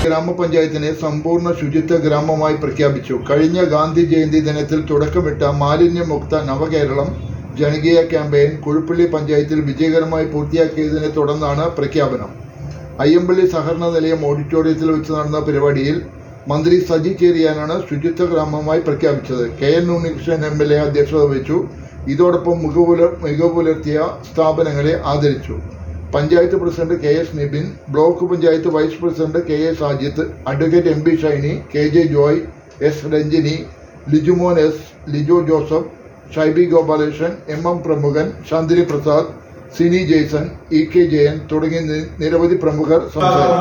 ഗ്രാമപഞ്ചായത്തിനെ സമ്പൂർണ്ണ ശുചിത്വ ഗ്രാമമായി പ്രഖ്യാപിച്ചു. കഴിഞ്ഞ ഗാന്ധി ജയന്തി ദിനത്തിൽ തുടക്കമിട്ട മാലിന്യമുക്ത നവകേരളം ജനകീയ ക്യാമ്പയിൻ കുഴുപ്പള്ളി പഞ്ചായത്തിൽ വിജയകരമായി പൂർത്തിയാക്കിയതിനെ തുടർന്നാണ് പ്രഖ്യാപനം. അയ്യമ്പള്ളി സഹകരണ നിലയം ഓഡിറ്റോറിയത്തിൽ വെച്ച് നടന്ന പരിപാടിയിൽ മന്ത്രി സജി ചെറിയാനാണ് ശുചിത്വ ഗ്രാമമായി പ്രഖ്യാപിച്ചത്. KN ഉണ്ണികൃഷ്ണൻ MLA അധ്യക്ഷത വഹിച്ചു. ഇതോടൊപ്പം മികവ് പുലർത്തിയ സ്ഥാപനങ്ങളെ ആദരിച്ചു. Panchayat president KS Nibin, block panchayat vice president KA Sajith, advocate MB Shaini, KJ Joy, S Ranjini, Lijumon S, Lijo Joseph, Shaibi Gopalakrishnan, MM Pramukhan, Shanthini Prasad, Sini Jaison, EK Jayan തുടങ്ങിയ നിരവധി പ്രമുഖർ സംസാരിച്ചു.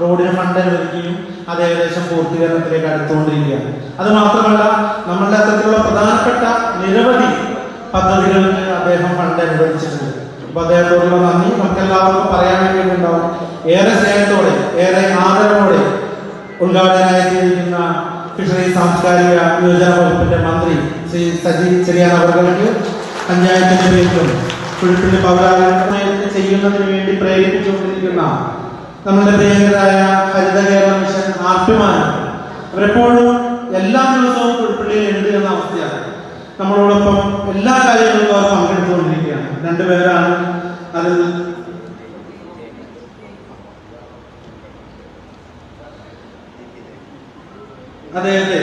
റോഡിന് ഫണ്ട് അനുവദിക്കുകയും അത് ഏകദേശം പൂർത്തീകരണത്തിലേക്ക് അടുത്തുകൊണ്ടിരിക്കുകയാണ്. അത് മാത്രമല്ല, നമ്മളുടെ അത്തരത്തിലുള്ള പ്രധാനപ്പെട്ട നിരവധി പദ്ധതികൾക്ക് അദ്ദേഹം ഫണ്ട് അനുവദിച്ചിട്ടുണ്ട്. അപ്പൊ അദ്ദേഹത്തോടുള്ള നന്ദി നമുക്ക് എല്ലാവർക്കും പറയാൻ വേണ്ടിയിട്ടുണ്ടാവും. ഏറെ സ്നേഹത്തോടെ, ഏറെ ആദരവോടെ ഉദ്ഘാടകനായിരിക്കുന്ന ഫിഷറീസ് സാംസ്കാരിക യുവജന വകുപ്പിന്റെ മന്ത്രി ശ്രീ സജി ചെറിയാൻ അവർക്ക് പഞ്ചായത്തിന്റെ പേരിലും കുഴുപ്പള്ളി പൗരാവലിക്ക് ചെയ്യുന്നതിന് വേണ്ടി പ്രേരിപ്പിച്ചുകൊണ്ടിരിക്കുന്ന നമ്മുടെ പ്രിയങ്കരായ ഹരിത കേരള മിഷൻ ആർപ്പിമാർ അവരെപ്പോഴും എല്ലാ ദിവസവും കുഴുപ്പള്ളിയിൽ ഉണ്ട് എന്ന അവസ്ഥയാണ്. നമ്മളോടൊപ്പം എല്ലാ കാര്യങ്ങളിലും അവർ പങ്കെടുത്തുകൊണ്ടിരിക്കുകയാണ്. രണ്ടുപേരാണ് അതിൽ അദ്ദേഹത്തെ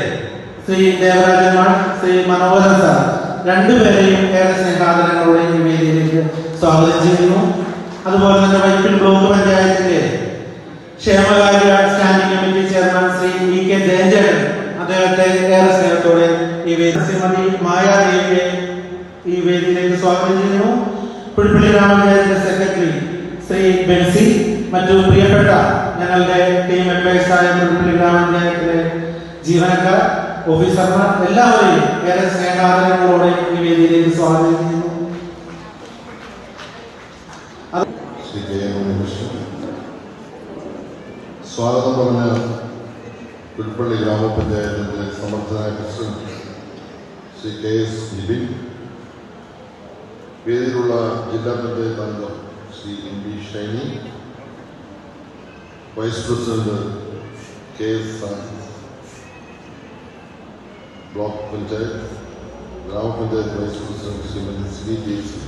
ശ്രീ ദേവരാജന്മാർ, ശ്രീ മനോഹരൻ സാർ രണ്ടുപേരെയും ഏറെ സ്നേഹാദരങ്ങളോടെ ഈ വേദിയിലേക്ക് സ്വാഗതം ചെയ്യുന്നു. അതുപോലെ തന്നെ വൈപ്പിൻ ബ്ലോക്ക് പഞ്ചായത്തിന്റെ ക്ഷേമകാര്യ standing committee chairman Shri EK Jayan, അദ്ദേഹത്തെ ഏറെ സ്നേഹത്തോടെ ഈ വേദി ശ്രീമതി മായാദേവിയെ ഈ വേദിയിലേക്ക് സ്വാഗതം ചെയ്യുന്നു. കുഴുപ്പള്ളി ഗ്രാമപഞ്ചായത്തിന്റെ സെക്രട്ടറി ശ്രീ ബെൻസി, മറ്റു പ്രിയപ്പെട്ട ഞങ്ങളുടെ ടീം മെമ്പേഴ്സായ കുഴുപ്പള്ളി ഗ്രാമപഞ്ചായത്തിലെ ജീവനക്കാർ, ഓഫീസർമാർ എല്ലാവരെയും ഏറെ സ്നേഹാദരങ്ങളോടെ ഈ വേദിയിലേക്ക് സ്വാഗതം ചെയ്യുന്നു. സ്വാഗതം പറഞ്ഞ കുഴുപ്പള്ളി ഗ്രാമപഞ്ചായത്തിന്റെ സമർത്ഥനായ പ്രസിഡന്റ് ശ്രീ KS നിബിൻ, വേദിയിലുള്ള ജില്ലാ പഞ്ചായത്ത് അംഗം Shri MB Shaini, vice president KS Sajith, block panchayat ഗ്രാമപഞ്ചായത്ത് വൈസ് പ്രസിഡന്റ് ശ്രീമതി സിനി ജെയ്സൺ,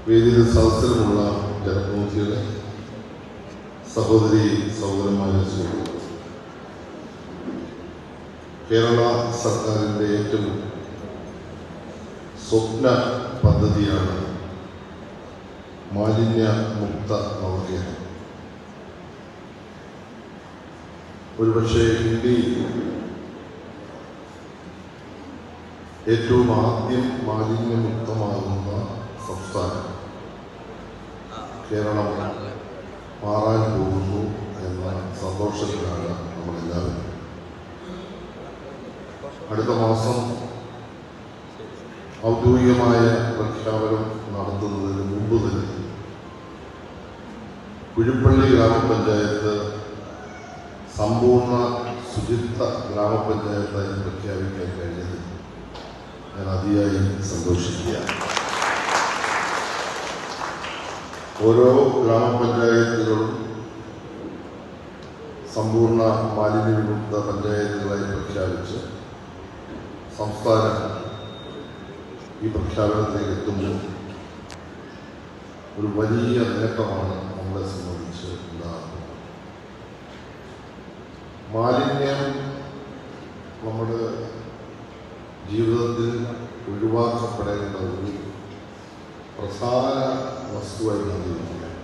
വേദിയിൽ സദസ്സിലുമുള്ള ജനപ്രതിനിധികളെ, സഹോദരി സഹോദരന്മാരെ, സുഹൃത്തുക്കളെ, കേരള സർക്കാരിൻ്റെ ഏറ്റവും സ്വപ്ന പദ്ധതിയാണ് മാലിന്യമുക്ത നവകേരളം. ഒരുപക്ഷെ ഇന്ത്യയിൽ ഏറ്റവും ആദ്യം മാലിന്യമുക്തമാകുന്ന സംസ്ഥാനം കേരളം മാറാൻ പോകുന്നു എന്ന സന്തോഷത്തിലാണ് നമ്മളെല്ലാവരും. അടുത്ത മാസം ഔദ്യോഗികമായ പ്രഖ്യാപനം നടത്തുന്നതിന് മുമ്പ് തന്നെ കുഴുപ്പള്ളി ഗ്രാമപഞ്ചായത്ത് സമ്പൂർണ്ണ ശുചിത്വ ഗ്രാമപഞ്ചായത്തായി പ്രഖ്യാപിക്കാൻ കഴിഞ്ഞത് ഞാൻ അതിയായി സന്തോഷിക്കുകയാണ്. ഓരോ ഗ്രാമപഞ്ചായത്തുകളും സമ്പൂർണ്ണ മാലിന്യവിമുക്ത പഞ്ചായത്തുകളായി പ്രഖ്യാപിച്ച് സംസ്ഥാനം ഈ പ്രഖ്യാപനത്തിലേക്ക് എത്തുമ്പോൾ ഒരു വലിയ നേട്ടമാണ് നമ്മളെ സംബന്ധിച്ച് ഉണ്ടാകുന്നത്. മാലിന്യം നമ്മുടെ ജീവിതത്തിൽ ഒഴിവാക്കപ്പെടേണ്ട ഒരു പ്രധാന വസ്തുവായി മാറിയിരിക്കുകയാണ്.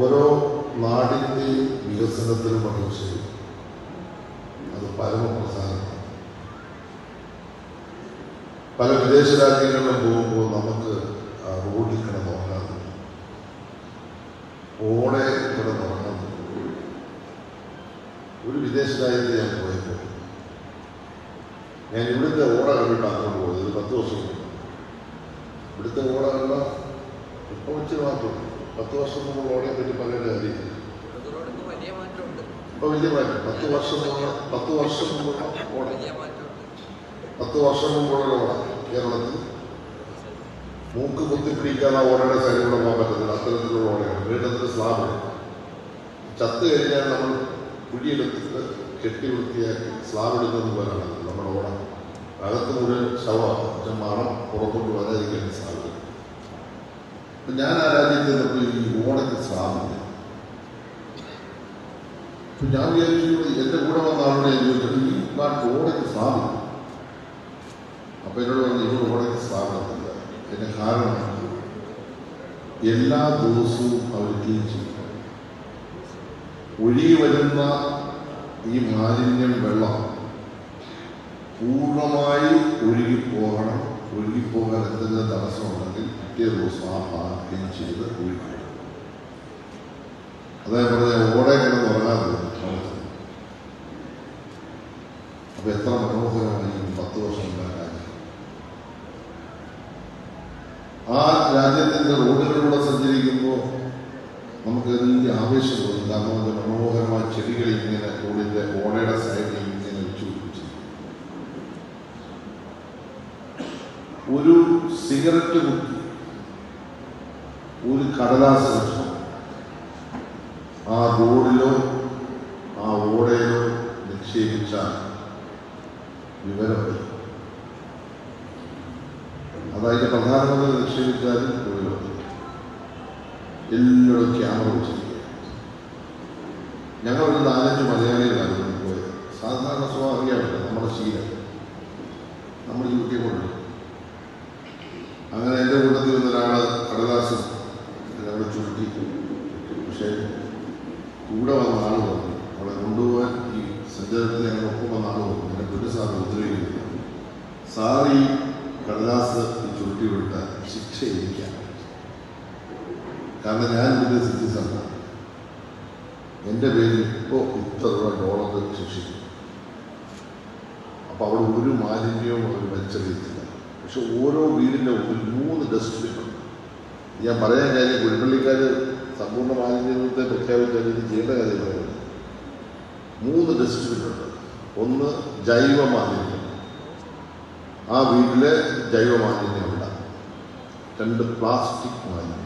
ഓരോ നാടിൻ്റെ വികസനത്തിനും പക്ഷേ അത് പരമപ്രധാനമാണ്. പല വിദേശ രാജ്യങ്ങളിലും പോകുമ്പോൾ നമുക്ക് റോഡിൽ കിടന്നുറങ്ങാതെ, ഓടെ കിടന്നുറങ്ങാതെ, ഒരു വിദേശ രാജ്യത്ത് ഞാൻ പോയപ്പോൾ ഞാൻ ഇവിടുത്തെ ഓട കണ്ടിട്ട് അങ്ങോട്ട് പോയത്. ഇത് 10 വർഷം മുമ്പ്. ഇവിടുത്തെ ഓട കണ്ട ഇപ്പോൾ വെച്ച് മാത്രം 10 വർഷം മുമ്പ് ഓടയെ പറ്റി പറയേണ്ട കാര്യം ഇപ്പൊ വലിയ മാറ്റം. 10 വർഷം മുമ്പുള്ള ഓട, 10 വർഷം മുമ്പുള്ള ഓട കേരളത്തിൽ മൂക്ക് കുത്തിപ്പിടിക്കാതെ ഓടയുടെ സൈഡിലൂടെ പോകാൻ പറ്റത്തില്ല. അത്തരത്തിലുള്ള ഓടയാണ്. വീട്ടത്തിൽ സ്ലാബ് ചത്ത് കഴിഞ്ഞാൽ നമ്മൾ കുഴിയെടുത്തിട്ട് കെട്ടി വൃത്തിയാക്കി സ്ലാബ് എടുക്കുന്നത് പോലാണ് നമ്മുടെ ഓട. അകത്ത് മുഴുവൻ ശവമാണ്. പക്ഷെ മണം പുറത്തോട്ട് വരാതിരിക്കാൻ സാധ്യത. അപ്പം ഞാൻ ആ രാജ്യത്ത് നിന്നപ്പോൾ ഈ ഓടയ്ക്ക് സ്ലാബില്ല. അപ്പം ഞാൻ വിചാരിച്ചു എൻ്റെ കൂടെ വന്ന ആളുടെ ഞാൻ ചോദിച്ചിട്ട് ഈ നാട്ടിൽ ഓടയ്ക്ക് സ്ലാബില്ല. അപ്പം എന്നോട് പറഞ്ഞു ഇവിടെ ഓടയ്ക്ക് സ്ലാബില്ല. അതിൻ്റെ കാരണം എല്ലാ ദിവസവും അവർ ക്ലീൻ ചെയ്യും. ഒഴുകി വരുന്ന ഈ മാലിന്യം വെള്ളം പൂർണ്ണമായി ഒഴുകിപ്പോകണം. ഒഴുകിപ്പോകാൻ എന്തെങ്കിലും തടസ്സമുണ്ടെങ്കിൽ പിറ്റേ ദിവസം ആ ഭാഗം ക്ലീൻ ചെയ്ത് ഒഴുകി. അതായത് പറഞ്ഞ ഓടെ കിടന്ന് ഉറങ്ങാതെ. അപ്പൊ എത്ര മനോഹരമായി 10 വർഷം ഉണ്ടാകാൻ. ആ രാജ്യത്തിന്റെ റോഡുകളിലൂടെ സഞ്ചരിക്കുമ്പോൾ നമുക്ക് വലിയ ആവേശം തോന്നും. കാരണം അതിന്റെ മനോഹരമായ ചെടികൾ ഇങ്ങനെ റോഡിന്റെ ഓടയുടെ സൈഡിൽ ഇങ്ങനെ വെച്ചു പിടിപ്പിച്ചു. ഒരു സിഗരറ്റ് കുത്തി, ഒരു കടലാസ് കഷ്ണം ആ റോഡിലോ ആ ഓടയിലോ നിക്ഷേപിച്ചാൽ വിവരം വരും. അതായത് പ്രധാനമന്ത്രി നിക്ഷേപിച്ചാലും വിവരം വരും. എല്ലായിടും ക്യാമറ വെച്ചിരിക്കുക. ഞങ്ങളൊരു 4-5 മലയാളികളായിരുന്നു പോയത്. സാധാരണ സ്വാഭാവികമല്ല നമ്മുടെ ശീലം. നമ്മൾ യൂട്യൂബ് കൊണ്ട് അങ്ങനെ എൻ്റെ കൂട്ടത്തിൽ വന്നൊരാൾ കടലാസ് അവിടെ ചുരുട്ടി. പക്ഷേ കൂടെ വന്ന ആൾ പറഞ്ഞു, അവിടെ കൊണ്ടുപോകാൻ ഈ സഞ്ചാരത്തിൽ ഞങ്ങളുടെ ഒപ്പം വന്ന ആൾ പറഞ്ഞു, എൻ്റെ പൊന്നു സാർ ഉത്തരവില്ല, സാർ ഈ കടലാസ് ഈ ചുരുട്ടി വിട്ടാൽ ശിക്ഷയിരിക്കാം. കാരണം ഞാൻ ഇതിൻ്റെ സിറ്റിസണാണ്. എൻ്റെ പേരിൽ ഇപ്പോൾ $100 ശിക്ഷിക്കും. അപ്പോൾ അവിടെ ഒരു മാലിന്യവും അവർ വലിച്ചെറിയത്തില്ല. പക്ഷെ ഓരോ വീടിൻ്റെ മുമ്പിൽ 3 ഡസ്റ്റ്ബിനുണ്ട്. ഞാൻ പറയാൻ കാര്യം കുഴിപ്പള്ളിക്കാർ സമ്പൂർണ്ണ മാലിന്യത്തെ പ്രഖ്യാപിച്ചാൽ ഇത് ചെയ്യേണ്ട കാര്യം പറയുന്നത്. 3 ഡസ്റ്റ്ബിനുണ്ട്. ഒന്ന് ജൈവ മാലിന്യം, ആ വീട്ടിലെ ജൈവ മാലിന്യം ഇല്ല. 2 പ്ലാസ്റ്റിക് മാലിന്യം,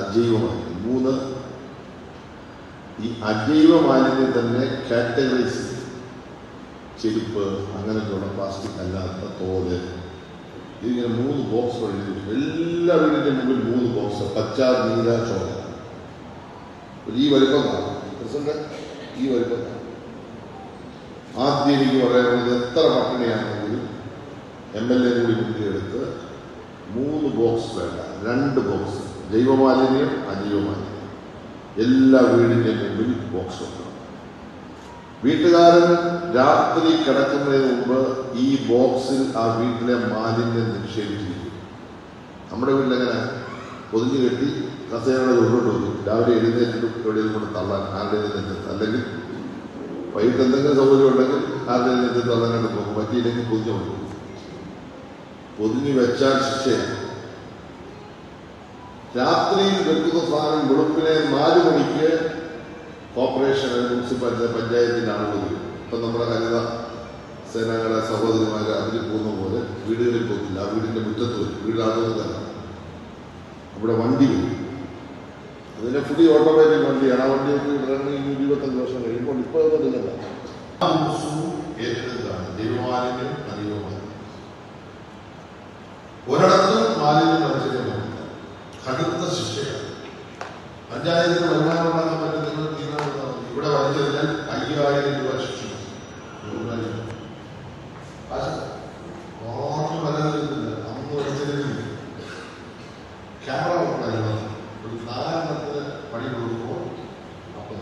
അജൈവ മാലിന്യം. 3 ഈ അജൈവ മാലിന്യം തന്നെ കാറ്റഗറൈസ് ചെയ്യും. ചെരുപ്പ്, അങ്ങനെയൊക്കെയുള്ള പ്ലാസ്റ്റിക് അല്ലാത്ത തോല്, ഇതിങ്ങനെ 3 ബോക്സ് എഴുതി. എല്ലാ വീടിൻ്റെ മുമ്പിൽ 3 ബോക്സ്, പച്ച, നീല, ചോല. ഈ വലുപ്പം കാണും. പ്രസിഡന്റ് ഈ വലുപ്പം കാണും. ആദ്യം എനിക്ക് പറയാനുള്ളത്, എത്ര പട്ടിണിയാണെങ്കിലും MLA കൂടി മുൻകൈയെടുത്ത് 3 ബോക്സ് വേണ്ട, 2 ബോക്സ് ജൈവമാലിന്യം, അജൈവ മാലിന്യം എല്ലാ വീടിൻ്റെ മുമ്പിൽ ബോക്സ് വെക്കണം. വീട്ടുകാരൻ രാത്രി കിടക്കുന്നതിന് മുമ്പ് ഈ ബോക്സിൽ ആ വീട്ടിലെ മാലിന്യം നിക്ഷേപിച്ചിരിക്കും. നമ്മുടെ വീട്ടിലെങ്ങനെ പൊതിഞ്ഞു കെട്ടി കസേരയുടെ ഉള്ളോട്ട് വരും. രാവിലെ എഴുന്നേറ്റിട്ട് എവിടെയും കൊണ്ട് തള്ളാൻ ആരുടെ എഴുന്നേറ്റ്, അല്ലെങ്കിൽ വൈകിട്ട് എന്തെങ്കിലും സൗകര്യം ഉണ്ടെങ്കിൽ ആരുടെ എഴുന്നേറ്റ് തള്ളാനായിട്ട് പോകും. പറ്റിയില്ലെങ്കിൽ പൊതിഞ്ഞു കൊടുക്കും. പൊതിഞ്ഞു വെച്ചാൽ ശിക്ഷയാണ്. രാത്രിയിൽ വെക്കുന്ന സാധനം വെളുപ്പിനെ 4 മണിക്ക് കോർപ്പറേഷൻ, മുനിസിപ്പാലിറ്റി, പഞ്ചായത്തിൻ്റെ ആളുകൾ വരും. ഇപ്പം നമ്മുടെ ഹരിത സേനാംഗങ്ങളെ സഹോദരിമാരെ അതിൽ പോകുന്ന പോലെ വീടുകളിൽ പോകില്ല. ആ വീടിൻ്റെ മുറ്റത്ത് വരും. വീടാകുന്നതല്ല, അവിടെ വണ്ടി വരും. അതിനെ ഫുള്ളി ഓട്ടോമാറ്റിക് വണ്ടിയാണ്. ആ വണ്ടിയൊക്കെ ഇറങ്ങി 25 വർഷം കഴിയുമ്പോൾ ഇപ്പോൾ അതൊന്നുമില്ല. ആ ദിവസവും ഏറ്റെടുത്താണ് ജൈവമാലിന്യം, അജൈവമാലിന്യം. ഒരിടത്തും മാലിന്യം വലിച്ചെറിയാൻ പറ്റില്ല. കടുത്ത ശിക്ഷയാണ്. പഞ്ചായത്തിന് വരുമാനം ഉണ്ടാക്കാൻ പറ്റുന്ന തീരുമാനം ഇവിടെ വലിച്ചെറിഞ്ഞാൽ 5000 രൂപ ശിക്ഷിക്കും. ഓർമ്മ വരാതിരുന്നില്ല. അന്ന് വലിച്ചെറിയുന്നില്ല. ക്യാമറ ഉണ്ടായിരുന്നു. ഒരു 4 എണ്ണത്തിന് പണി കൊടുക്കുമ്പോൾ അപ്പം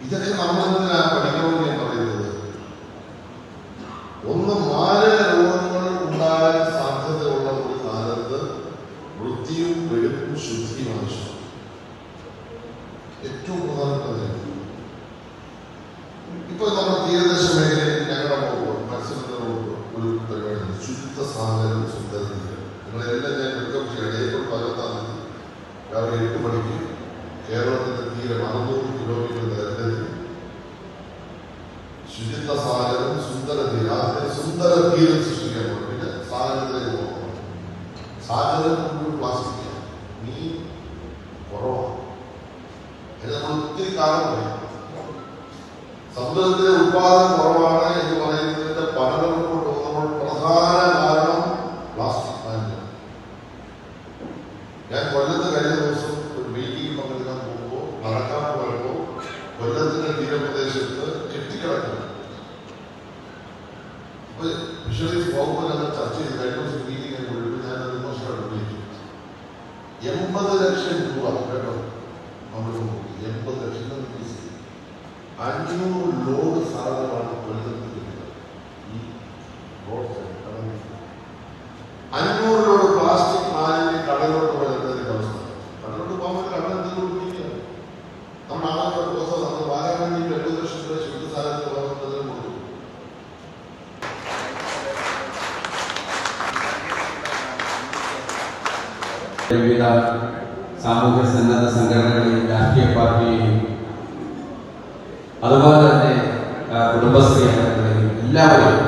ഇതൊക്കെ നമ്മളെന്തിനാ പഠിക്കണമെന്ന് ഞാൻ പറയുന്നത്. ഒന്ന്, മാരക രോഗങ്ങൾ ഉണ്ടാകാൻ സാധ്യതയുള്ള ഒരു കാലത്ത് വൃത്തിയും വെളുപ്പും ശുദ്ധിയും ആവശ്യമാണ്. ഏറ്റവും പ്രധാനപ്പെട്ട ഇപ്പൊ നമ്മുടെ തീരദേശ മേഖലയിൽ ഞങ്ങളുടെ മത്സ്യബന്ധന ഒരു പരിപാടി, ശുദ്ധ സാഗരം സുന്ദര തീരം. നിങ്ങളെല്ലാം ഞാൻ വെൽക്കം ചെയ്യണം. ഏപ്രിൽ 14 രാവിലെ 8 മണിക്ക് കേരളത്തിന്റെ തീരം 600 കിലോമീറ്റർ ദൈർഘ്യത്തിൽ ശുചിത്വ സാഗരം സുന്ദര തീരം. അതിന്റെ സുന്ദര തീരം സൃഷ്ടിക്കാൻ പോകും. പിന്നെ സാഗരം കാരണം സമുദ്രത്തിലെ ഉത്പാദനം കുറവാണ് എന്ന് പറയുന്നതിന്റെ പഠനം നമ്മൾ പ്രധാന കാരണം പ്ലാസ്റ്റിക് മാലിന്യം. ഞാൻ കൊല്ലത്ത് കഴിഞ്ഞ ദിവസം ഒരു മീറ്റിംഗ് പങ്കെടുക്കാൻ പോകുമ്പോൾ നടക്കാൻ പോയപ്പോൾ കൊല്ലത്തിന്റെ തീരപ്രദേശത്ത് കെട്ടിക്കിടക്കുന്നു. അപ്പൊ ഫിഷറീസ് വകുപ്പിനൊക്കെ ചർച്ച ചെയ്ത് കഴിഞ്ഞ ദിവസം മീറ്റിംഗ് കൊണ്ടിട്ട് ഞാൻ വിമർശനം ഉന്നയിച്ചു. 80 ലക്ഷം രൂപ കേട്ടോ നമ്മൾ 80 ലക്ഷം 500 ലോഡ് സാധനമാണ് കൊല്ലത്ത് കിട്ടുന്നത്. ഈ റോഡ് സൈഡ് 500 ലോഡ് പ്ലാസ്റ്റിക് മാലിന്യം കടലോട്ട് വരുന്നതിന്റെ അവസ്ഥ. കടലോട്ട് പോകുമ്പോൾ കടൽ എന്തെങ്കിലും കുടിക്കുകയാണ്. നമ്മൾ ആകെ ദിവസം നമ്മൾ വാങ്ങാൻ വേണ്ടി 70 ലക്ഷം രൂപ ശുദ്ധ സാധനത്തിൽ വാങ്ങുന്നതിന് കൊടുക്കും. വിവിധ സാമൂഹ്യ സന്നദ്ധ സംഘടനകളെയും രാഷ്ട്രീയ പാർട്ടിയെയും അതുപോലെ തന്നെ കുടുംബശ്രീ അംഗങ്ങളെയും എല്ലാവരെയും,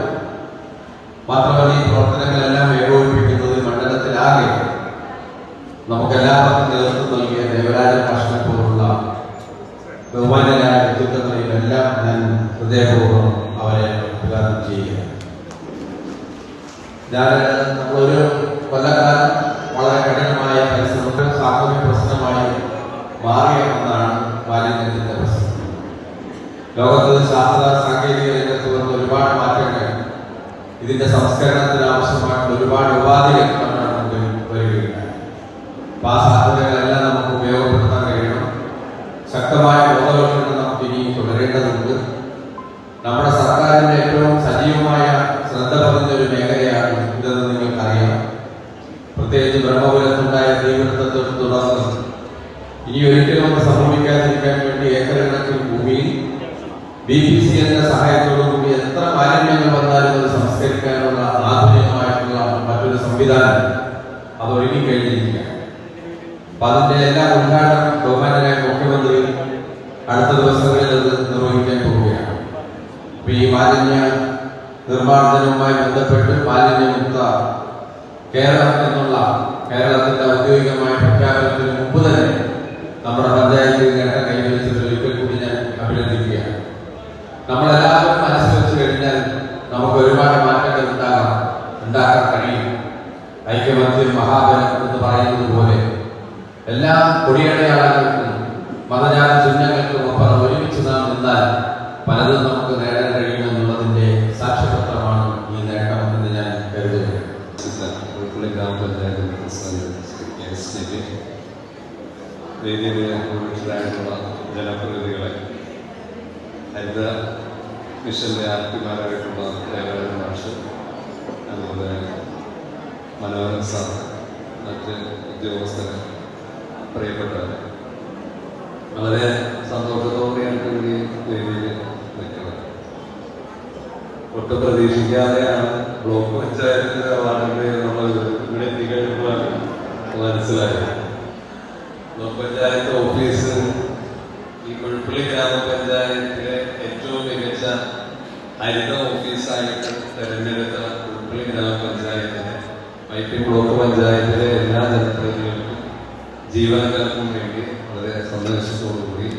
മാത്രമല്ല ഈ പ്രവർത്തനങ്ങളെല്ലാം ഏകോപിപ്പിക്കുന്നത് മണ്ഡലത്തിലാകെ നമുക്കെല്ലാവർക്കും നേതൃത്വം നൽകിയ ദേവരാജൻ മാഷിനെ പോലുള്ള ബഹുമാന്യരായ വ്യക്തിത്വങ്ങളെല്ലാം ഞാൻ ഹൃദയപൂർവ്വം അവരെ ഉദ്ഘാടനം ചെയ്യുകയാണ്. നമ്മളൊരു കൊല്ലക്കാലം വളരെ കഠിനമായ പരിശ്രമത്തിൽ സാമൂഹ്യ പ്രശ്നമായി മാറിയ ഒന്നാണ് മാലിന്യത്തിന്റെ പ്രശ്നം. ലോകത്ത് ശാസ്ത്ര സാങ്കേതിക രംഗത്ത് വന്ന ഒരുപാട് മാറ്റങ്ങൾ, ഇതിന്റെ സംസ്കരണത്തിന് ആവശ്യമായിട്ടുള്ള ഒരുപാട് ഉപാധികൾ നമ്മുടെ മുമ്പിൽ വരികയുണ്ടായി. അപ്പോൾ ആ സാധ്യതകളെല്ലാം നമുക്ക് ഉപയോഗപ്പെടുത്താൻ കഴിയണം. ശക്തമായ ബോധവൽക്കരണം നമുക്ക് ഇനിയും തുടരേണ്ടതുണ്ട്. നമ്മുടെ സർക്കാരിന്റെ ഏറ്റവും സജീവമായ ശ്രദ്ധ പതിഞ്ഞ ഒരു മേഖലയാണ് ഇതെന്ന് നിങ്ങൾക്കറിയാം. പ്രത്യേകിച്ച് ബ്രഹ്മപുരത്തുണ്ടായ തീപിടുത്തത്തെ തുടർന്ന് ഇനി ഒരിക്കലും അത് സംഭവിക്കാതിരിക്കാൻ വേണ്ടി ഏക്കർ കണക്കിന് ഭൂമിയിൽ BPC എന്ന സഹായത്തോടുകൂടി എത്ര മാലിന്യങ്ങൾ വന്നാലും അത് സംസ്കരിക്കാനുള്ള ആധുനികമായിട്ടുള്ള മറ്റൊരു സംവിധാനം അത് ഒരുങ്ങിക്കഴിഞ്ഞിരിക്കുകയാണ്. അപ്പൊ അതിന്റെ എല്ലാ ഉദ്ഘാടനം ബഹുമാന്യനായ മുഖ്യമന്ത്രി അടുത്ത ദിവസങ്ങളിൽ അത് നിർവഹിക്കാൻ പോവുകയാണ്. അപ്പൊ ഈ മാലിന്യ നിർമ്മാർജ്ജനവുമായി ബന്ധപ്പെട്ട് മാലിന്യമുക്ത കേരളം എന്നുള്ള കേരളത്തിന്റെ ഔദ്യോഗികമായ പ്രഖ്യാപനത്തിന് മുമ്പ് തന്നെ നമ്മുടെ പഞ്ചായത്തിൽ നേട്ടം കൈവരിച്ചതിൽ ഒരിക്കൽ കൂടി ഞാൻ അഭിനന്ദിക്കുകയാണ്. നമ്മളെല്ലാവരും മനസ്സിൽ വെച്ച് കഴിഞ്ഞാൽ നമുക്ക് ഒരുപാട് മാറ്റങ്ങൾ ഉണ്ടാക്കാൻ കഴിയും. ഐക്യമത്യം മഹാബലം എന്ന് പറയുന്നത് പോലെ എല്ലാ കൊടിയടയാളങ്ങൾക്കും മതജാതി ചിഹ്നങ്ങൾക്കും ഒപ്പം ഒരുമിച്ച് നാം നിന്നാൽ പലതും നമുക്ക് നേടാൻ കഴിയുമെന്നുള്ളതിന്റെ സാക്ഷ്യപത്രമാണ് ഈ നേട്ടം എന്ന് ഞാൻ കരുതുകയാണ്. ഗ്രാമപഞ്ചായത്ത് വേദിയിലെ പ്രമുഖരായിട്ടുള്ള ജനപ്രതിനിധികളെ, ഹരിത മിഷന്റെ ആർപിമാരായിട്ടുള്ള ദേവരാജൻ മാഷ്, അതുപോലെ മനോഹരൻ സാർ, മറ്റ് ഉദ്യോഗസ്ഥരെ, പ്രിയപ്പെട്ടവരെ, വളരെ സന്തോഷത്തോടെയാണ് ഈ വേദിയിൽ നിൽക്കുന്നത്. ഒട്ടും പ്രതീക്ഷിക്കാതെയാണ് ബ്ലോക്ക് പഞ്ചായത്തിന്റെ അവാർഡിന്റെ നമ്മൾ ഇവിടെ എത്തിക്കഴിഞ്ഞപ്പോഴാണ് മനസ്സിലായത്. ബ്ലോക്ക് പഞ്ചായത്ത് ഓഫീസ് ഈ കുഴപ്പള്ളി ഗ്രാമപഞ്ചായത്തിലെ ഏറ്റവും മികച്ച ഹരിത ഓഫീസായിട്ട് തെരഞ്ഞെടുത്ത കുഴപ്പള്ളി ഗ്രാമപഞ്ചായത്തിനെ വൈപ്പി ബ്ലോക്ക് പഞ്ചായത്തിലെ എല്ലാ ജനപ്രതിനിധികൾക്കും ജീവനക്കാർക്കും വേണ്ടി വളരെ സന്തോഷത്തോടുകൂടി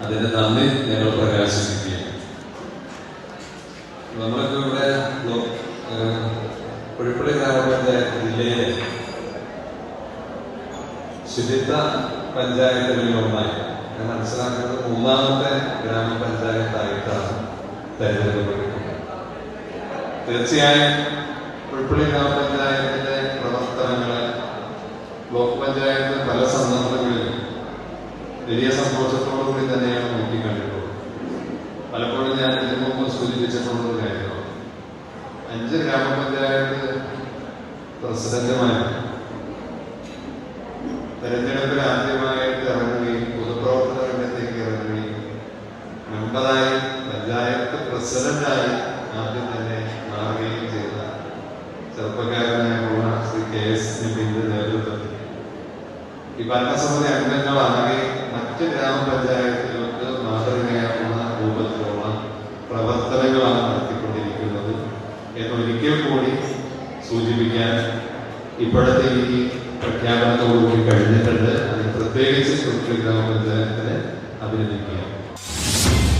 അതിന്റെ നന്ദി ഞങ്ങൾ പ്രകാശിപ്പിക്കുകയാണ്. നമ്മൾക്ക് ഇവിടെ കുഴപ്പള്ളി ഗ്രാമപഞ്ചായത്ത് ജില്ലയിലെ ശുചിത്വ പഞ്ചായത്തുകളിൽ ഒന്നായി ഞാൻ മനസ്സിലാക്കുന്നത് 3ാമത്തെ ഗ്രാമപഞ്ചായത്തായിട്ടാണ് തെരഞ്ഞെടുക്കപ്പെട്ടിട്ടുള്ളത്. തീർച്ചയായും കുഴപ്പള്ളി ഗ്രാമപഞ്ചായത്തിന്റെ പ്രവർത്തനങ്ങളെ ബ്ലോക്ക് പഞ്ചായത്ത് പല സന്ദർഭങ്ങളിലും വലിയ സന്തോഷത്തോടുകൂടി തന്നെയാണ് നോക്കിക്കണ്ടിട്ടുള്ളത്. പലപ്പോഴും ഞാൻ ഇതിനു മുമ്പ് സൂചിപ്പിച്ചിട്ടുള്ളത് കാര്യമാണ്, 5 ഗ്രാമപഞ്ചായത്ത് പ്രസിഡന്റുമാരും തെരഞ്ഞെടുപ്പിൽ ആദ്യമായിട്ട് ഇറങ്ങുകയും പൊതുപ്രവർത്തന രംഗത്തേക്ക് ഇറങ്ങുകയും മെമ്പറായി പഞ്ചായത്ത് പ്രസിഡന്റായി ആദ്യം തന്നെ മാറുകയും ചെയ്ത ചെറുപ്പക്കാരനായുള്ള ശ്രീ KS നബീന്റെ നേതൃത്വത്തിൽ ഈ ഭരണസമിതി അംഗങ്ങളാകെ മറ്റ് ഗ്രാമപഞ്ചായത്തുകൾക്ക് മാതൃകയാകുന്ന രൂപത്തിലുള്ള പ്രവർത്തനങ്ങളാണ് നടത്തിക്കൊണ്ടിരിക്കുന്നത് എന്നൊരിക്കൽ കൂടി സൂചിപ്പിക്കാൻ ഇപ്പോഴത്തെ ഈ പ്രഖ്യാപനത്തോടുകൂടി കഴിഞ്ഞിട്ടുണ്ട്.